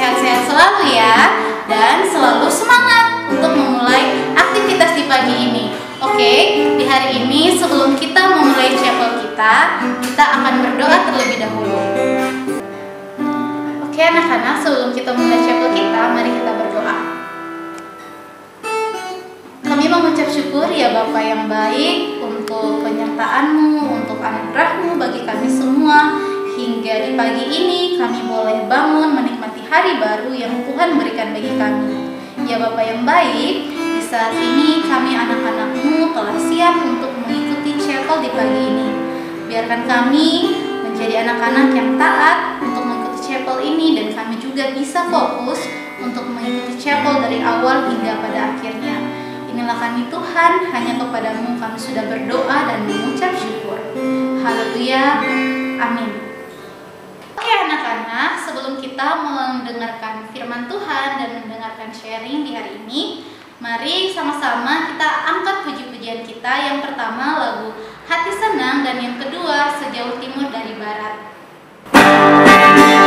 sehat-sehat selalu ya, dan selalu semangat untuk memulai aktivitas di pagi ini. Oke, di hari ini sebelum kita memulai chapel kita akan berdoa terlebih dahulu. Oke anak-anak, sebelum kita mulai chapel kita, mari kita berdoa. Kami mengucap syukur ya Bapa yang baik untuk penyertaan-Mu, untuk anugerah-Mu bagi kami semua. Hingga di pagi ini kami boleh bangun menikmati hari baru yang Tuhan berikan bagi kami. Ya Bapa yang baik, di saat ini kami anak-anak-Mu telah siap untuk mengikuti chapel di pagi ini. Biarkan kami menjadi anak-anak yang taat untuk mengikuti chapel ini, dan kami juga bisa fokus untuk mengikuti chapel dari awal hingga pada akhirnya. Inilah kami Tuhan, hanya kepadamu kami sudah berdoa dan mengucap syukur. Haleluya, amin. Oke anak-anak, sebelum kita mendengarkan firman Tuhan dan mendengarkan sharing di hari ini, mari sama-sama kita angkat puji-pujian kita. Yang pertama lagu Hati Senang, dan yang kedua Sejauh Timur dari Barat. Berdoa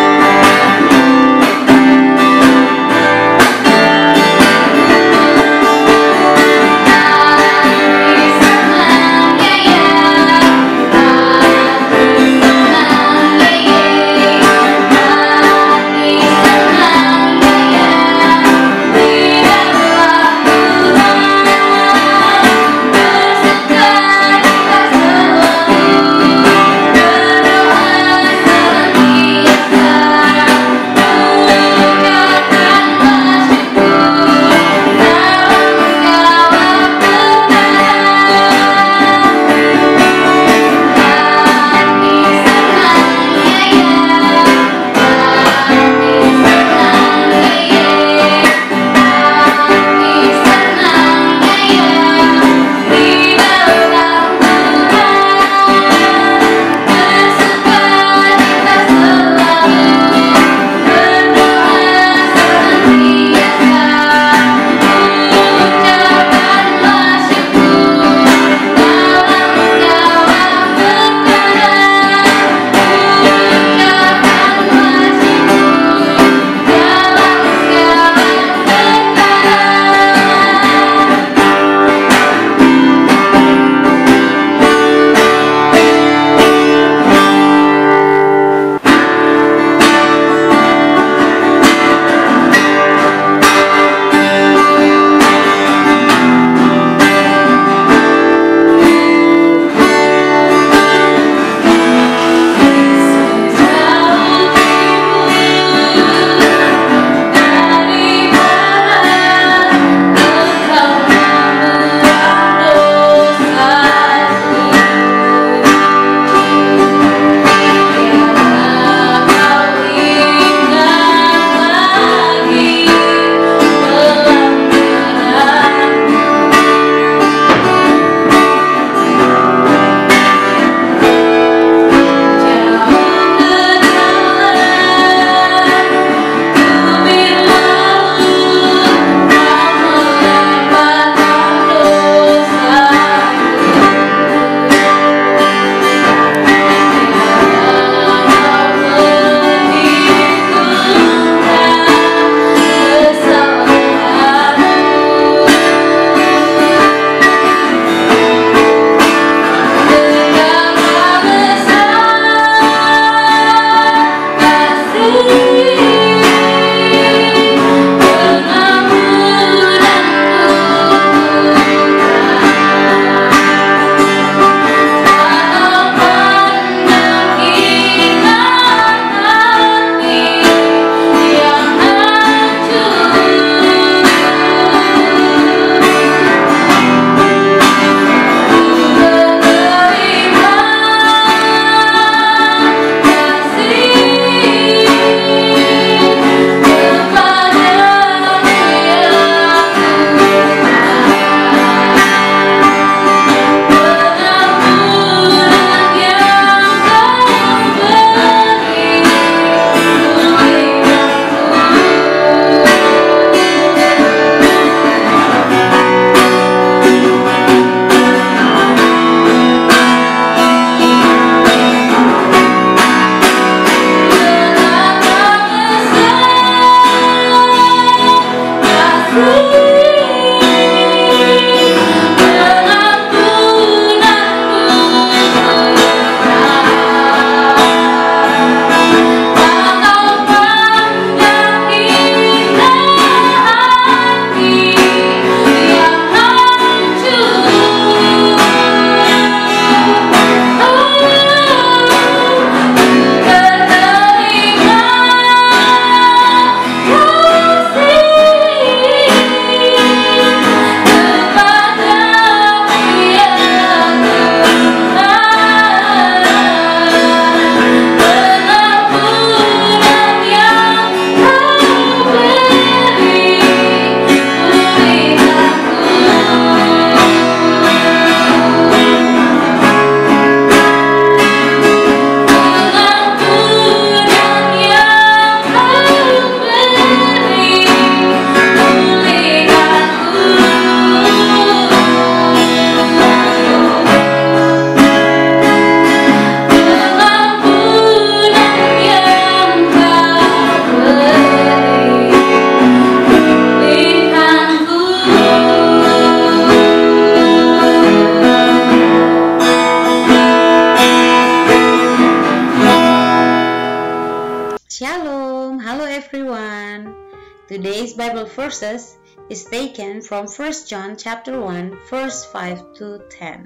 Bible verses is taken from 1 John chapter 1 verse 5 to 10.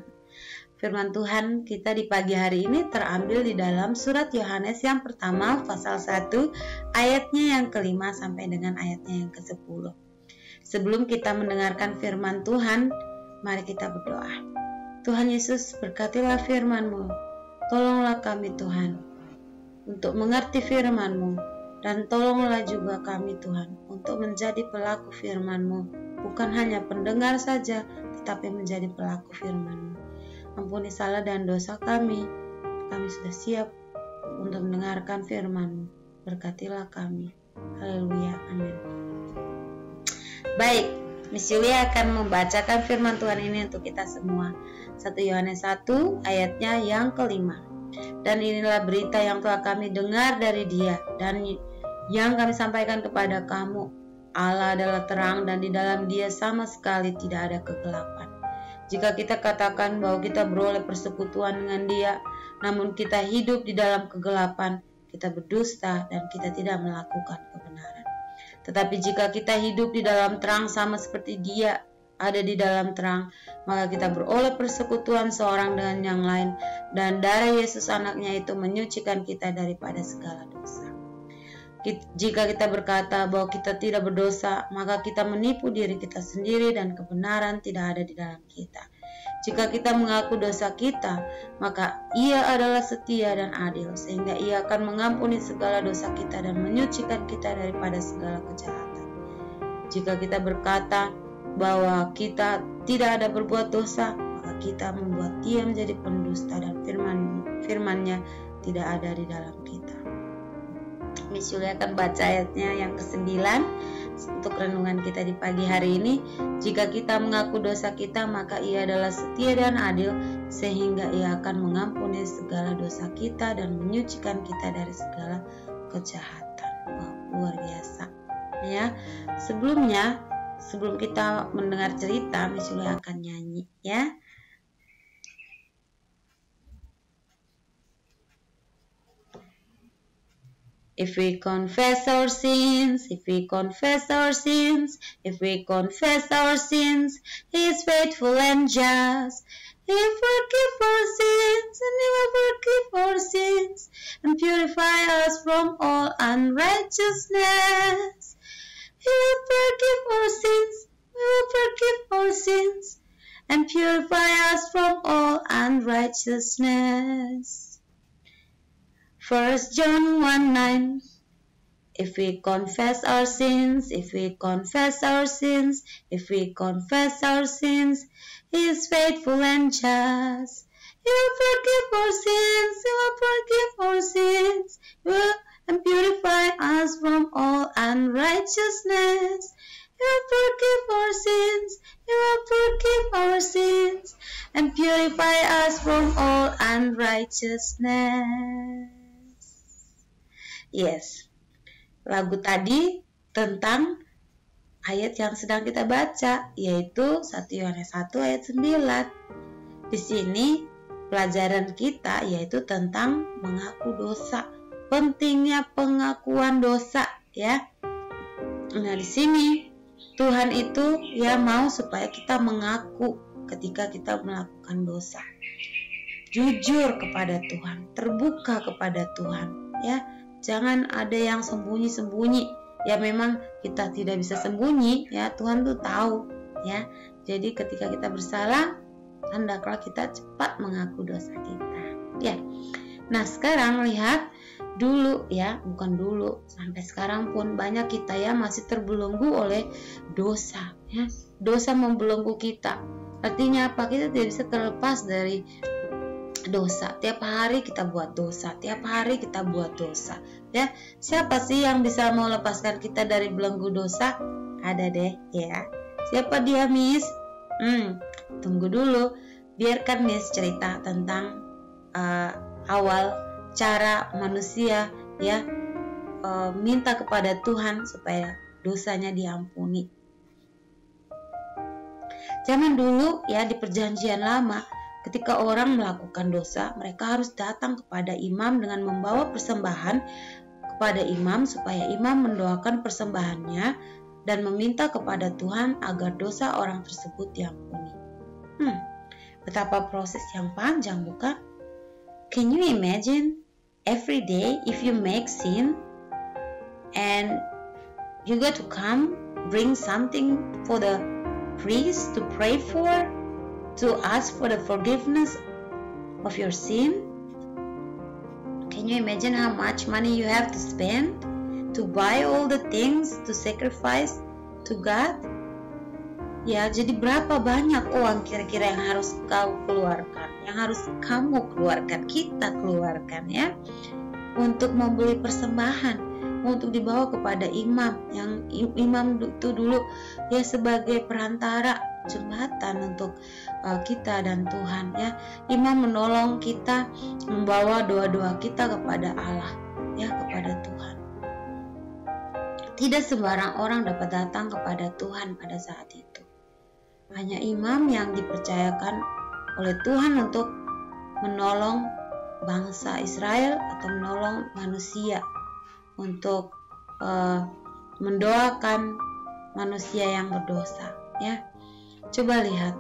Firman Tuhan kita di pagi hari ini terambil di dalam surat Yohanes yang pertama pasal 1 ayatnya yang ke-5 sampai dengan ayatnya yang ke-10. Sebelum kita mendengarkan firman Tuhan, mari kita berdoa. Tuhan Yesus, berkatilah firman-Mu. Tolonglah kami Tuhan untuk mengerti firman-Mu, dan tolonglah juga kami Tuhan untuk menjadi pelaku firman-Mu, bukan hanya pendengar saja, tetapi menjadi pelaku firman-Mu. Ampuni salah dan dosa kami sudah siap untuk mendengarkan firman-Mu. Berkatilah kami. Haleluya, amin. Baik, Miss Yulia akan membacakan firman Tuhan ini untuk kita semua. 1 Yohanes 1 ayatnya yang ke-5. Dan inilah berita yang telah kami dengar dari Dia dan yang kami sampaikan kepada kamu. Allah adalah terang dan di dalam Dia sama sekali tidak ada kegelapan. Jika kita katakan bahwa kita beroleh persekutuan dengan Dia, namun kita hidup di dalam kegelapan, kita berdusta dan kita tidak melakukan kebenaran. Tetapi jika kita hidup di dalam terang sama seperti Dia ada di dalam terang, maka kita beroleh persekutuan seorang dengan yang lain, dan darah Yesus anaknya itu menyucikan kita daripada segala dosa. Jika kita berkata bahwa kita tidak berdosa, maka kita menipu diri kita sendiri dan kebenaran tidak ada di dalam kita. Jika kita mengaku dosa kita, maka Ia adalah setia dan adil, sehingga Ia akan mengampuni segala dosa kita dan menyucikan kita daripada segala kejahatan. Jika kita berkata bahwa kita tidak ada berbuat dosa, maka kita membuat Dia menjadi pendusta dan firman-Nya tidak ada di dalam kita. Miss Yulia akan baca ayatnya yang ke-9 untuk renungan kita di pagi hari ini. Jika kita mengaku dosa kita, maka Ia adalah setia dan adil, sehingga Ia akan mengampuni segala dosa kita dan menyucikan kita dari segala kejahatan. Wah, luar biasa ya. Sebelum kita mendengar cerita, Miss Yulia akan nyanyi ya. If we confess our sins, if we confess our sins, if we confess our sins, He is faithful and just. He will forgive our sins, and He will forgive our sins, and purify us from all unrighteousness. He will forgive our sins, He will forgive our sins, and purify us from all unrighteousness. 1 John 1:9. If we confess our sins, if we confess our sins, if we confess our sins, He is faithful and just. He will forgive our sins, He will forgive our sins, He will and purify us from all unrighteousness. He will forgive our sins, He will forgive our sins, and purify us from all unrighteousness. Yes, lagu tadi tentang ayat yang sedang kita baca, yaitu 1 Yohanes 1 ayat 9. Di sini pelajaran kita yaitu tentang mengaku dosa, pentingnya pengakuan dosa ya. Nah, di sini Tuhan itu ya mau supaya kita mengaku ketika kita melakukan dosa. Jujur kepada Tuhan, terbuka kepada Tuhan ya. Jangan ada yang sembunyi-sembunyi. Ya memang kita tidak bisa sembunyi ya, Tuhan tuh tahu ya. Jadi ketika kita bersalah, hendaklah kita cepat mengaku dosa kita ya. Nah, sekarang lihat dulu ya, bukan dulu, sampai sekarang pun banyak kita ya masih terbelenggu oleh dosa ya. Dosa membelenggu kita. Artinya apa? Kita tidak bisa terlepas dari dosa. Tiap hari kita buat dosa, tiap hari kita buat dosa ya. Siapa sih yang bisa melepaskan kita dari belenggu dosa? Ada deh ya. Siapa dia, Miss? Tunggu dulu, biarkan Miss cerita tentang awal cara manusia ya minta kepada Tuhan supaya dosanya diampuni. Zaman dulu ya, di perjanjian lama, ketika orang melakukan dosa, mereka harus datang kepada imam dengan membawa persembahan kepada imam supaya imam mendoakan persembahannya dan meminta kepada Tuhan agar dosa orang tersebut diampuni. Betapa proses yang panjang, bukan? Can you imagine every day if you make sin and you got to come bring something for the priest to pray for, to ask for the forgiveness of your sin? Can you imagine how much money you have to spend to buy all the things to sacrifice to God? Ya, jadi berapa banyak uang kira-kira yang harus kau keluarkan, yang harus kamu keluarkan, kita keluarkan ya, untuk membeli persembahan, untuk dibawa kepada imam, yang imam itu dulu ya sebagai perantara jembatan untuk kita dan Tuhan ya. Imam menolong kita membawa doa-doa kita kepada Allah ya, kepada Tuhan. Tidak sembarang orang dapat datang kepada Tuhan pada saat itu. Hanya imam yang dipercayakan oleh Tuhan untuk menolong bangsa Israel atau menolong manusia, untuk mendoakan manusia yang berdosa ya. Coba lihat,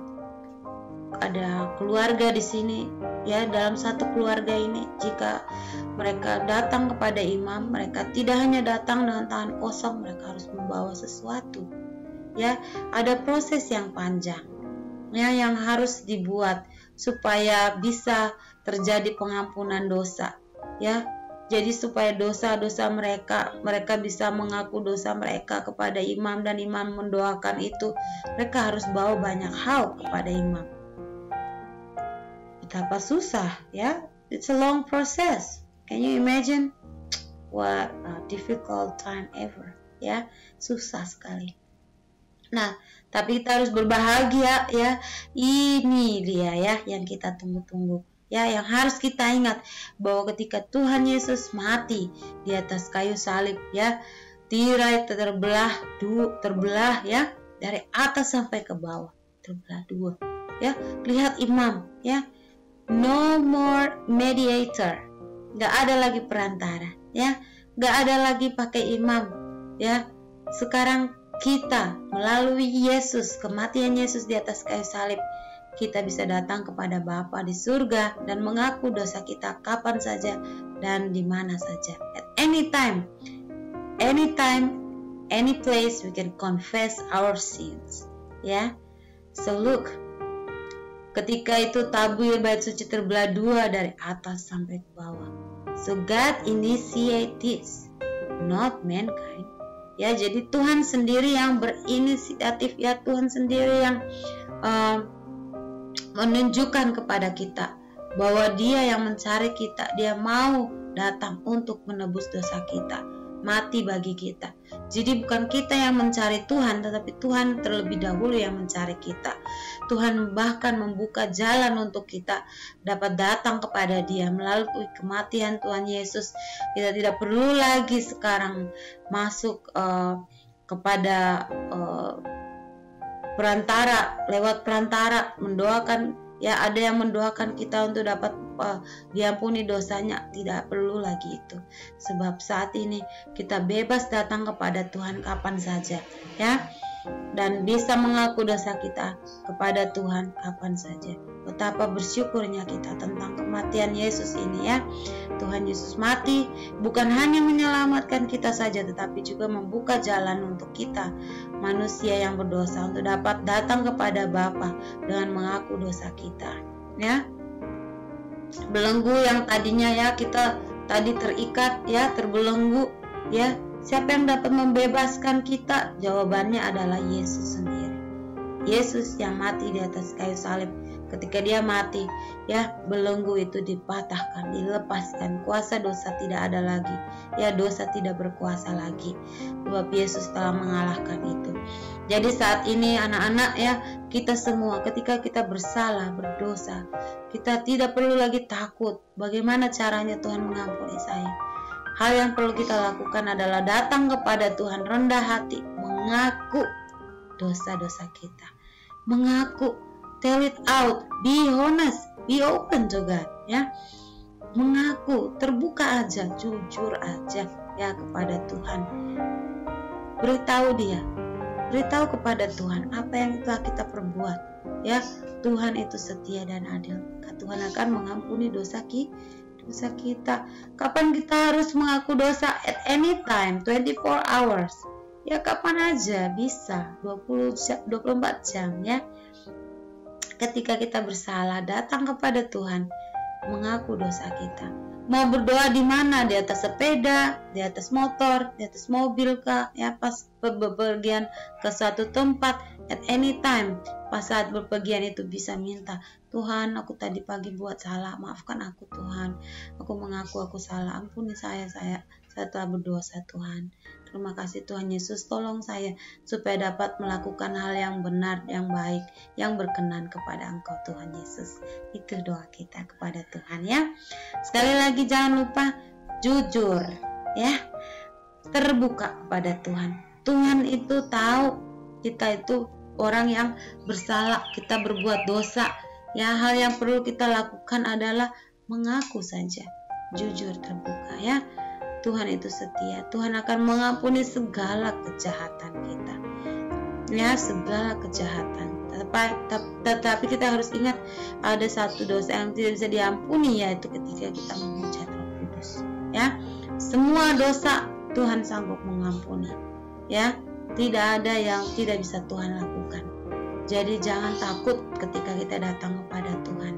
ada keluarga di sini ya, dalam satu keluarga ini jika mereka datang kepada imam, mereka tidak hanya datang dengan tangan kosong, mereka harus membawa sesuatu ya. Ada proses yang panjang ya yang harus dibuat supaya bisa terjadi pengampunan dosa ya. Jadi supaya dosa-dosa mereka bisa mengaku dosa mereka kepada imam dan imam mendoakan itu, mereka harus bawa banyak hal kepada imam. Betapa susah ya. It's a long process. Can you imagine? What a difficult time ever ya. Susah sekali. Nah, tapi kita harus berbahagia ya. Ini dia ya yang kita tunggu-tunggu. Ya, yang harus kita ingat bahwa ketika Tuhan Yesus mati di atas kayu salib ya, tirai terbelah ya, dari atas sampai ke bawah, terbelah dua. Ya, lihat imam ya. No more mediator. Gak ada lagi perantara ya. Gak ada lagi pakai imam ya. Sekarang kita melalui Yesus, kematian Yesus di atas kayu salib, kita bisa datang kepada Bapa di surga dan mengaku dosa kita kapan saja dan di mana saja. At any time, any place we can confess our sins. Ya. So look, ketika itu tabir bait suci terbelah dua dari atas sampai ke bawah. So God initiate this, not mankind. Ya, jadi Tuhan sendiri yang berinisiatif ya, Tuhan sendiri yang menunjukkan kepada kita bahwa Dia yang mencari kita, Dia mau datang untuk menebus dosa kita, mati bagi kita. Jadi bukan kita yang mencari Tuhan, tetapi Tuhan terlebih dahulu yang mencari kita. Tuhan bahkan membuka jalan untuk kita dapat datang kepada Dia melalui kematian Tuhan Yesus. Kita tidak perlu lagi sekarang masuk kepada perantara, lewat perantara mendoakan ya. Ada yang mendoakan kita untuk dapat diampuni dosanya. Tidak perlu lagi itu, sebab saat ini kita bebas datang kepada Tuhan kapan saja ya, dan bisa mengaku dosa kita kepada Tuhan kapan saja. Betapa bersyukurnya kita tentang kematian Yesus ini ya. Tuhan Yesus mati bukan hanya menyelamatkan kita saja, tetapi juga membuka jalan untuk kita manusia yang berdosa untuk dapat datang kepada Bapa dengan mengaku dosa kita ya. Belenggu yang tadinya ya kita tadi terikat ya, terbelenggu ya, siapa yang dapat membebaskan kita? Jawabannya adalah Yesus sendiri. Yesus yang mati di atas kayu salib. Ketika Dia mati ya, belenggu itu dipatahkan, dilepaskan, kuasa dosa tidak ada lagi ya, dosa tidak berkuasa lagi sebab Yesus telah mengalahkan itu. Jadi saat ini anak-anak ya, kita semua ketika kita bersalah, berdosa, kita tidak perlu lagi takut bagaimana caranya Tuhan mengampuni saya. Hal yang perlu kita lakukan adalah datang kepada Tuhan rendah hati, mengaku dosa-dosa kita, mengaku, tell it out, be honest, be open to God ya. Mengaku, terbuka aja, jujur aja ya kepada Tuhan. Beritahu Dia beritahu kepada Tuhan apa yang telah kita perbuat. Ya, Tuhan itu setia dan adil. Tuhan akan mengampuni dosa kita. Kapan kita harus mengaku dosa? At any time, 24 hours. Ya, kapan aja bisa, 24 jam ya. Ketika kita bersalah, datang kepada Tuhan, mengaku dosa kita. Mau berdoa di mana? Di atas sepeda, di atas motor, di atas mobil kah? Ya, pas bepergian ke suatu tempat, at any time. Pas saat bepergian itu bisa minta, Tuhan, aku tadi pagi buat salah, maafkan aku Tuhan. Aku mengaku aku salah, ampuni saya telah berdosa Tuhan. Terima kasih Tuhan Yesus, tolong saya supaya dapat melakukan hal yang benar, yang baik, yang berkenan kepada Engkau Tuhan Yesus. Itu doa kita kepada Tuhan ya. Sekali lagi jangan lupa jujur ya, terbuka kepada Tuhan. Tuhan itu tahu kita itu orang yang bersalah, kita berbuat dosa. Ya, hal yang perlu kita lakukan adalah mengaku saja, jujur, terbuka ya. Tuhan itu setia. Tuhan akan mengampuni segala kejahatan kita. Ya, segala kejahatan. Tetapi kita harus ingat ada satu dosa yang tidak bisa diampuni, yaitu ketika kita menghujat Roh Kudus. Ya, semua dosa Tuhan sanggup mengampuni. Ya, tidak ada yang tidak bisa Tuhan lakukan. Jadi jangan takut ketika kita datang kepada Tuhan.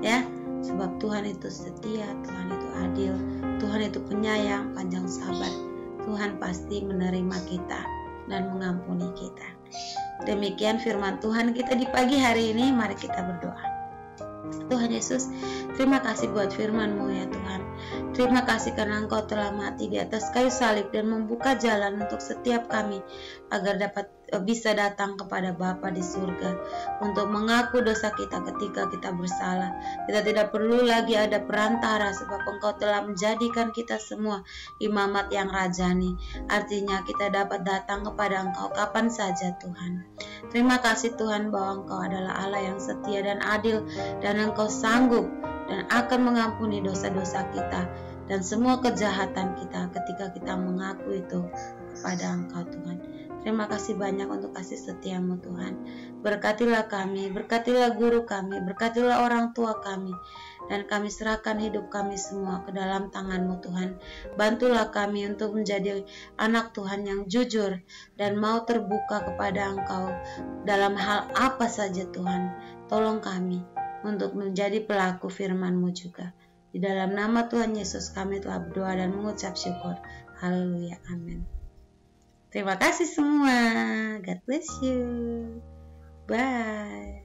Ya, sebab Tuhan itu setia, Tuhan itu adil, Tuhan itu penyayang, panjang sabar. Tuhan pasti menerima kita dan mengampuni kita. Demikian firman Tuhan kita di pagi hari ini. Mari kita berdoa. Tuhan Yesus, terima kasih buat firman-Mu ya Tuhan. Terima kasih karena Engkau telah mati di atas kayu salib dan membuka jalan untuk setiap kami agar dapat bisa datang kepada Bapa di surga untuk mengaku dosa kita ketika kita bersalah. Kita tidak perlu lagi ada perantara sebab Engkau telah menjadikan kita semua imamat yang rajani. Artinya kita dapat datang kepada Engkau kapan saja Tuhan. Terima kasih Tuhan bahwa Engkau adalah Allah yang setia dan adil dan Engkau sanggup dan akan mengampuni dosa-dosa kita dan semua kejahatan kita ketika kita mengaku itu kepada Engkau Tuhan. Terima kasih banyak untuk kasih setiamu Tuhan. Berkatilah kami, berkatilah guru kami, berkatilah orang tua kami, dan kami serahkan hidup kami semua ke dalam tangan-Mu Tuhan. Bantulah kami untuk menjadi anak Tuhan yang jujur dan mau terbuka kepada Engkau dalam hal apa saja Tuhan. Tolong kami untuk menjadi pelaku firman-Mu juga. Di dalam nama Tuhan Yesus kami telah berdoa dan mengucap syukur. Haleluya, amin. Terima kasih semua. God bless you. Bye.